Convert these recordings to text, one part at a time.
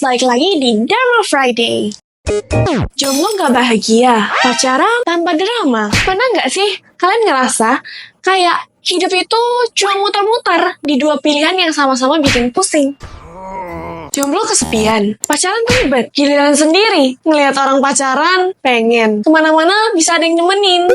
balik lagi di Dharma Friday. Jomblo gak bahagia, pacaran tanpa drama. Pernah gak sih kalian ngerasa kayak hidup itu cuma muter-muter di dua pilihan yang sama-sama bikin pusing? Jomblo kesepian, pacaran tuh ribet, giliran sendiri ngelihat orang pacaran, pengen kemana-mana bisa ada yang nemenin.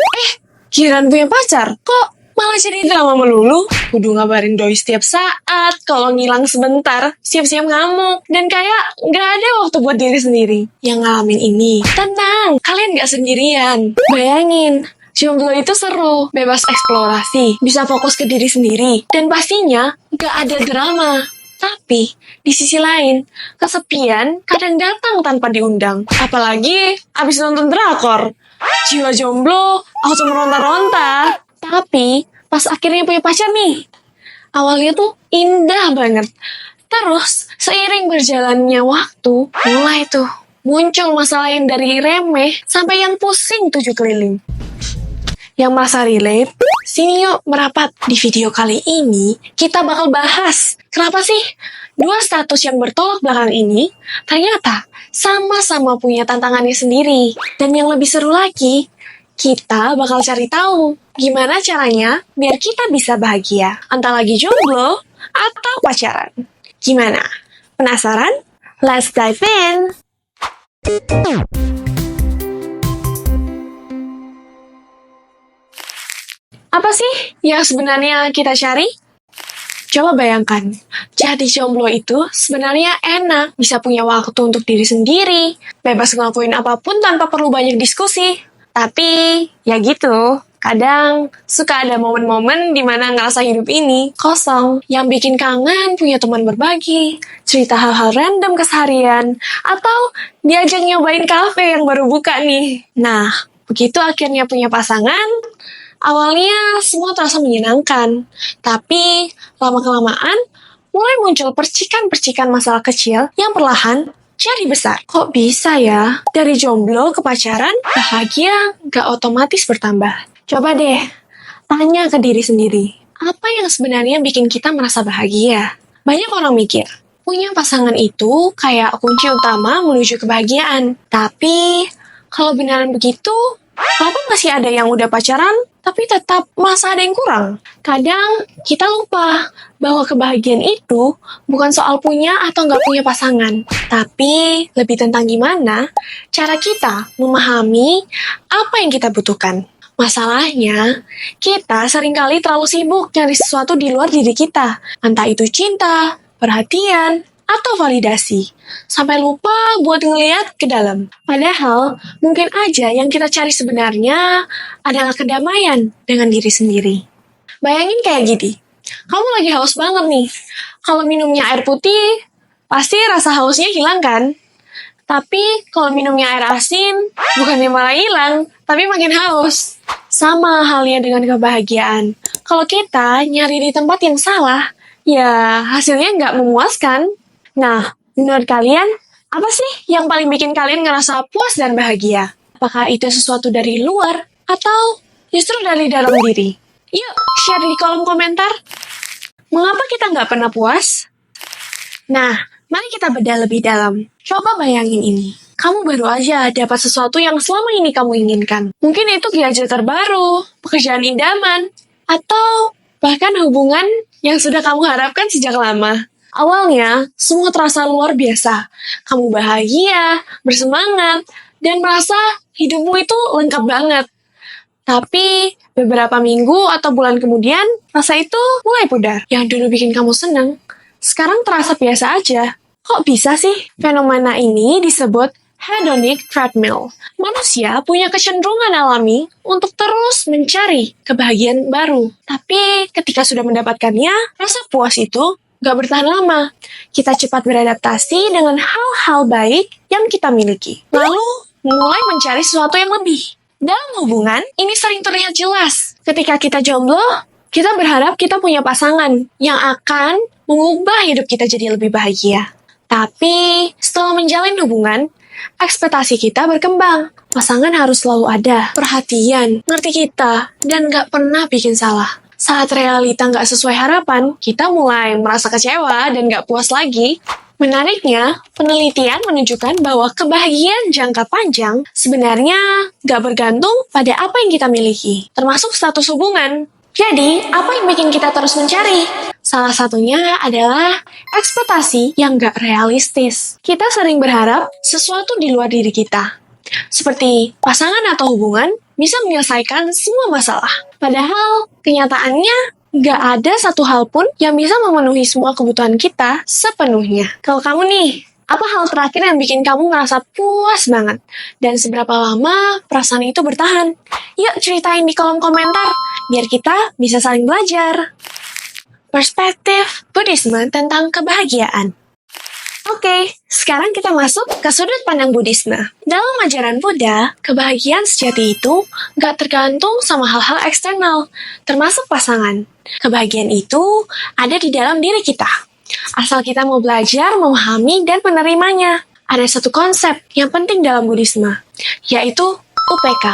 Giliran punya pacar, kok malah jadi drama melulu? Kudu ngabarin doi setiap saat, kalau ngilang sebentar, siap-siap ngamuk. Dan kayak gak ada waktu buat diri sendiri. Yang ngalamin ini, tenang, kalian gak sendirian. Bayangin, jomblo itu seru, bebas eksplorasi, bisa fokus ke diri sendiri, dan pastinya gak ada drama. Tapi, di sisi lain, kesepian kadang datang tanpa diundang. Apalagi abis nonton drakor. Jiwa jomblo auto meronta-ronta. Tapi, pas akhirnya punya pacar nih, awalnya tuh indah banget. Terus, seiring berjalannya waktu, mulai tuh muncul masalah yang dari remeh sampai yang pusing 7 keliling. Yang merasa relate, sini yuk merapat. Di video kali ini, kita bakal bahas kenapa sih dua status yang bertolak belakang ini ternyata sama-sama punya tantangannya sendiri. Dan yang lebih seru lagi, kita bakal cari tahu gimana caranya biar kita bisa bahagia, entah lagi jomblo atau pacaran. Gimana? Penasaran? Let's dive in! Apa sih yang sebenarnya kita cari? Coba bayangkan, jadi jomblo itu sebenarnya enak, bisa punya waktu untuk diri sendiri, bebas ngelakuin apapun tanpa perlu banyak diskusi. Tapi, ya gitu, kadang suka ada momen-momen dimana ngerasa hidup ini kosong, yang bikin kangen punya teman berbagi, cerita hal-hal random keseharian, atau diajak nyobain kafe yang baru buka nih. Nah, begitu akhirnya punya pasangan, awalnya semua terasa menyenangkan, tapi lama-kelamaan mulai muncul percikan-percikan masalah kecil yang perlahan jadi besar. Kok bisa ya? Dari jomblo ke pacaran, bahagia gak otomatis bertambah. Coba deh, tanya ke diri sendiri. Apa yang sebenarnya bikin kita merasa bahagia? Banyak orang mikir, punya pasangan itu kayak kunci utama menuju kebahagiaan. Tapi, kalau beneran begitu, kenapa masih ada yang udah pacaran, tapi tetap merasa ada yang kurang? Kadang kita lupa bahwa kebahagiaan itu bukan soal punya atau nggak punya pasangan, tapi lebih tentang gimana cara kita memahami apa yang kita butuhkan. Masalahnya, kita seringkali terlalu sibuk nyari sesuatu di luar diri kita, entah itu cinta, perhatian, atau validasi, sampai lupa buat ngeliat ke dalam. Padahal, mungkin aja yang kita cari sebenarnya adalah kedamaian dengan diri sendiri. Bayangin kayak gini, kamu lagi haus banget nih. Kalau minumnya air putih, pasti rasa hausnya hilang kan? Tapi kalau minumnya air asin, bukannya malah hilang, tapi makin haus. Sama halnya dengan kebahagiaan. Kalau kita nyari di tempat yang salah, ya hasilnya nggak memuaskan. Nah, menurut kalian, apa sih yang paling bikin kalian ngerasa puas dan bahagia? Apakah itu sesuatu dari luar, atau justru dari dalam diri? Yuk, share di kolom komentar. Mengapa kita nggak pernah puas? Nah, mari kita bedah lebih dalam. Coba bayangin ini. Kamu baru aja dapat sesuatu yang selama ini kamu inginkan. Mungkin itu gadget terbaru, pekerjaan idaman, atau bahkan hubungan yang sudah kamu harapkan sejak lama. Awalnya, semua terasa luar biasa. Kamu bahagia, bersemangat, dan merasa hidupmu itu lengkap banget. Tapi, beberapa minggu atau bulan kemudian, rasa itu mulai pudar. Yang dulu bikin kamu senang, sekarang terasa biasa aja. Kok bisa sih? Fenomena ini disebut hedonic treadmill. Manusia punya kecenderungan alami untuk terus mencari kebahagiaan baru. Tapi, ketika sudah mendapatkannya, rasa puas itu gak bertahan lama. Kita cepat beradaptasi dengan hal-hal baik yang kita miliki. Lalu, mulai mencari sesuatu yang lebih. Dalam hubungan, ini sering terlihat jelas. Ketika kita jomblo, kita berharap kita punya pasangan yang akan mengubah hidup kita jadi lebih bahagia. Tapi, setelah menjalin hubungan, ekspektasi kita berkembang. Pasangan harus selalu ada, perhatian, ngerti kita, dan gak pernah bikin salah. Saat realita nggak sesuai harapan, kita mulai merasa kecewa dan nggak puas lagi. Menariknya, penelitian menunjukkan bahwa kebahagiaan jangka panjang sebenarnya nggak bergantung pada apa yang kita miliki, termasuk status hubungan. Jadi, apa yang bikin kita terus mencari? Salah satunya adalah ekspektasi yang nggak realistis. Kita sering berharap sesuatu di luar diri kita, seperti pasangan atau hubungan bisa menyelesaikan semua masalah. Padahal, kenyataannya nggak ada satu hal pun yang bisa memenuhi semua kebutuhan kita sepenuhnya. Kalau kamu nih, apa hal terakhir yang bikin kamu ngerasa puas banget? Dan seberapa lama perasaan itu bertahan? Yuk ceritain di kolom komentar, biar kita bisa saling belajar. Perspektif Buddhisme tentang kebahagiaan. Oke, sekarang kita masuk ke sudut pandang Buddhisme. Dalam ajaran Buddha, kebahagiaan sejati itu gak tergantung sama hal-hal eksternal, termasuk pasangan. Kebahagiaan itu ada di dalam diri kita. Asal kita mau belajar, memahami, dan menerimanya. Ada satu konsep yang penting dalam Buddhisme, yaitu UPK,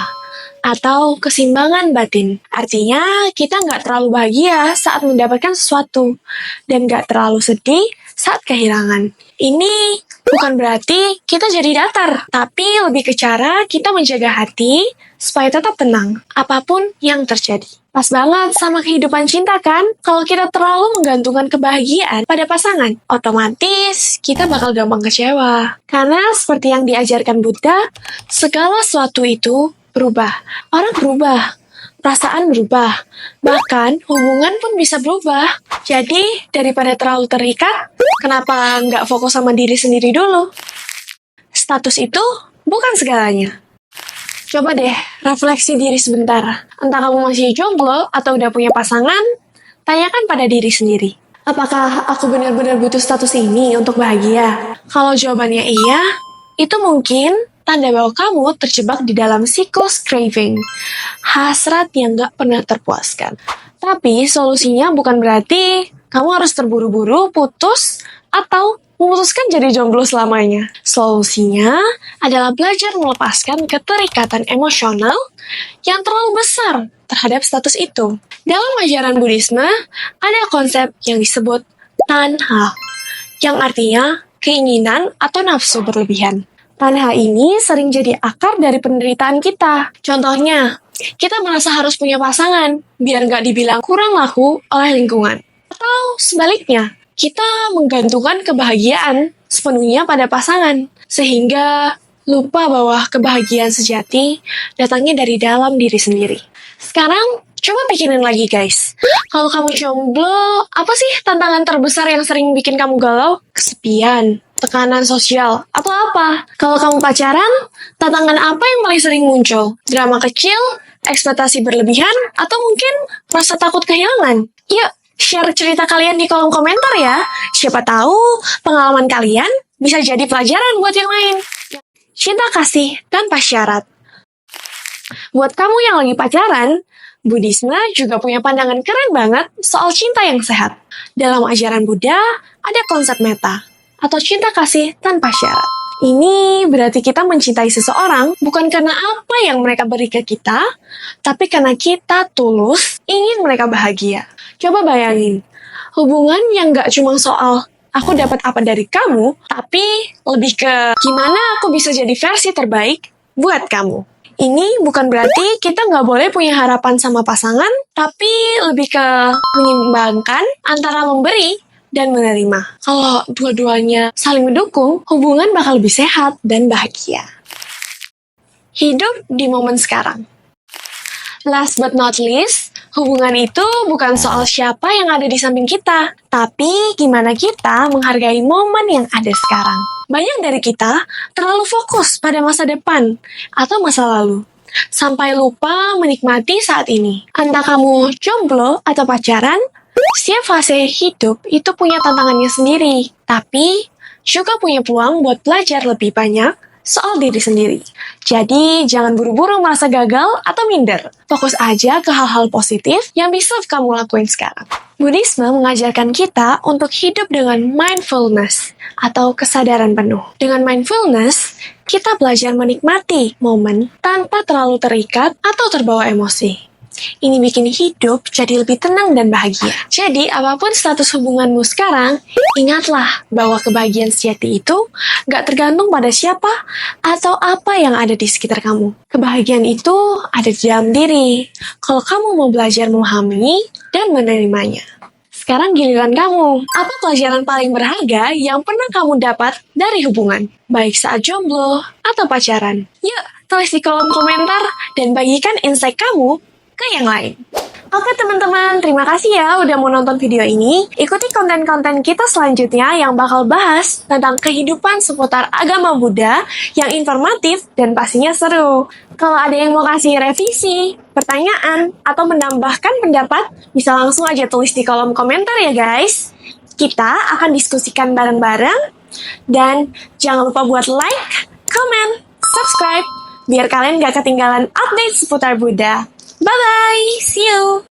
atau keseimbangan batin. Artinya, kita nggak terlalu bahagia saat mendapatkan sesuatu, dan nggak terlalu sedih saat kehilangan. Ini bukan berarti kita jadi datar, tapi lebih ke cara kita menjaga hati supaya tetap tenang, apapun yang terjadi. Pas banget sama kehidupan cinta kan? Kalau kita terlalu menggantungkan kebahagiaan pada pasangan, otomatis kita bakal gampang kecewa. Karena seperti yang diajarkan Buddha, segala sesuatu itu berubah. Orang berubah, perasaan berubah, bahkan hubungan pun bisa berubah. Jadi, daripada terlalu terikat, kenapa nggak fokus sama diri sendiri dulu? Status itu bukan segalanya. Coba deh, refleksi diri sebentar. Entah kamu masih jomblo atau udah punya pasangan, tanyakan pada diri sendiri. Apakah aku benar-benar butuh status ini untuk bahagia? Kalau jawabannya iya, itu mungkin tanda bahwa kamu terjebak di dalam siklus craving, hasrat yang gak pernah terpuaskan. Tapi solusinya bukan berarti kamu harus terburu-buru putus atau memutuskan jadi jomblo selamanya. Solusinya adalah belajar melepaskan keterikatan emosional yang terlalu besar terhadap status itu. Dalam ajaran Buddhisme, ada konsep yang disebut tanha, yang artinya keinginan atau nafsu berlebihan. Tanha ini sering jadi akar dari penderitaan kita. Contohnya, kita merasa harus punya pasangan, biar nggak dibilang kurang laku oleh lingkungan. Atau sebaliknya, kita menggantungkan kebahagiaan sepenuhnya pada pasangan, sehingga lupa bahwa kebahagiaan sejati datangnya dari dalam diri sendiri. Sekarang, coba pikirin lagi guys. Kalau kamu jomblo, apa sih tantangan terbesar yang sering bikin kamu galau? Kesepian, tekanan sosial, atau apa? Kalau kamu pacaran, tantangan apa yang paling sering muncul? Drama kecil, ekspektasi berlebihan, atau mungkin rasa takut kehilangan? Yuk, share cerita kalian di kolom komentar ya. Siapa tahu pengalaman kalian bisa jadi pelajaran buat yang lain. Cinta kasih tanpa syarat. Buat kamu yang lagi pacaran, Buddhisme juga punya pandangan keren banget soal cinta yang sehat. Dalam ajaran Buddha, ada konsep metta, atau cinta kasih tanpa syarat. Ini berarti kita mencintai seseorang bukan karena apa yang mereka beri ke kita, tapi karena kita tulus ingin mereka bahagia. Coba bayangin, hubungan yang gak cuma soal aku dapat apa dari kamu, tapi lebih ke gimana aku bisa jadi versi terbaik buat kamu. Ini bukan berarti kita nggak boleh punya harapan sama pasangan, tapi lebih ke menyeimbangkan antara memberi dan menerima. Kalau dua-duanya saling mendukung, hubungan bakal lebih sehat dan bahagia. Hidup di momen sekarang. Last but not least, hubungan itu bukan soal siapa yang ada di samping kita, tapi gimana kita menghargai momen yang ada sekarang. Banyak dari kita terlalu fokus pada masa depan atau masa lalu, sampai lupa menikmati saat ini. Entah kamu jomblo atau pacaran, setiap fase hidup itu punya tantangannya sendiri, tapi juga punya peluang buat belajar lebih banyak soal diri sendiri. Jadi, jangan buru-buru merasa gagal atau minder. Fokus aja ke hal-hal positif yang bisa kamu lakuin sekarang. Buddhisme mengajarkan kita untuk hidup dengan mindfulness atau kesadaran penuh. Dengan mindfulness, kita belajar menikmati momen tanpa terlalu terikat atau terbawa emosi. Ini bikin hidup jadi lebih tenang dan bahagia. Jadi, apapun status hubunganmu sekarang, ingatlah bahwa kebahagiaan sejati itu gak tergantung pada siapa atau apa yang ada di sekitar kamu. Kebahagiaan itu ada di dalam diri. Kalau kamu mau belajar memahami dan menerimanya. Sekarang giliran kamu. Apa pelajaran paling berharga yang pernah kamu dapat dari hubungan? Baik saat jomblo atau pacaran? Yuk, tulis di kolom komentar dan bagikan insight kamu ke yang lain. Oke teman-teman, terima kasih ya udah mau nonton video ini. Ikuti konten-konten kita selanjutnya yang bakal bahas tentang kehidupan seputar agama Buddha yang informatif dan pastinya seru. Kalau ada yang mau kasih revisi, pertanyaan, atau menambahkan pendapat, bisa langsung aja tulis di kolom komentar ya guys. Kita akan diskusikan bareng-bareng. Dan jangan lupa buat like, comment, subscribe, biar kalian gak ketinggalan update seputar Buddha. Bye-bye, see you!